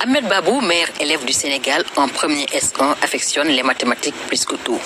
Ahmed Babou, meilleur élève du Sénégal en premier S1, affectionne les mathématiques plus que tout.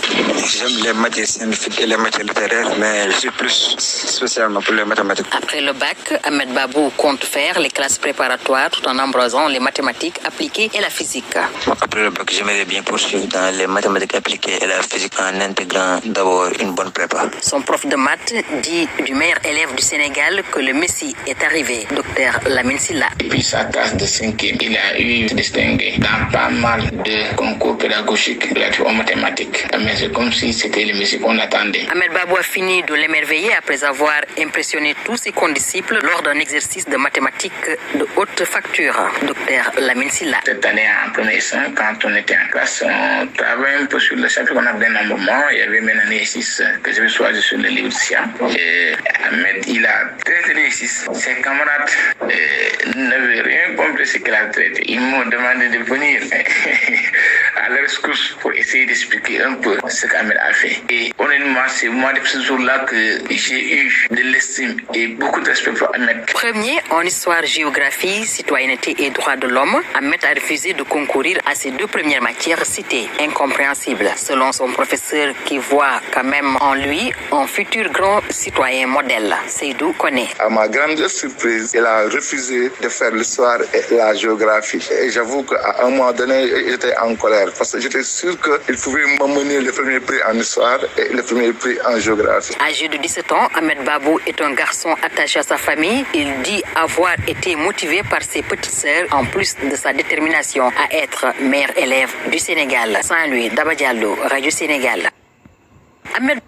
J'aime les matières scientifiques et les matières littéraires, mais je suis plus spécialement pour les mathématiques. Après le bac, Ahmed Babou compte faire les classes préparatoires tout en embrasant les mathématiques appliquées et la physique. Après le bac, j'aimerais bien poursuivre dans les mathématiques appliquées et la physique en intégrant d'abord une bonne prépa. Son prof de maths dit du meilleur élève du Sénégal que le Messie est arrivé, Dr Lamine Silla. Depuis sa classe de 5e, il a eu distingué dans pas mal de concours pédagogiques relatifs aux mathématiques. Mais c'est comme si c'était le Messie qu'on attendait. Ahmed Babou a fini de l'émerveiller après avoir impressionné tous ses condisciples lors d'un exercice de mathématiques de haute facture, Dr Lamine Silla. Cette année, en premier sein, quand on était en classe, on travaillait un peu sur le chapitre qu'on appelait nombrement. Il y avait une année 6 que j'avais choisi sur le livre de sciences. Et Ahmed, il a traité les 6. Ses camarades n'avaient rien compris ce qu'il a traité. Ils m'ont demandé de venir à leur rescousse pour essayer d'expliquer un peu ce qu'Ahmed a fait. Et honnêtement, c'est moi depuis ce jour-là que j'ai eu de l'estime et beaucoup de respect pour Ahmed. Premier en histoire, géographie, citoyenneté et droits de l'homme, Ahmed a refusé de concourir à ces deux premières matières citées. Incompréhensible, selon son professeur qui voit quand même en lui un futur grand citoyen modèle, Seydou Kone. À ma grande surprise, il a refusé de faire l'histoire et la géographie. Et j'avoue qu'à un moment donné, j'étais en colère parce que j'étais sûr qu'il pouvait m'amener le premier prix en histoire et le premier prix en géographie. Âgé de 17 ans, Ahmed Babou est un garçon attaché à sa famille. Il dit avoir été motivé par ses petites sœurs en plus de sa détermination à être meilleur élève du Sénégal. Saint-Louis, Daba Diallo, Radio Sénégal. Ahmed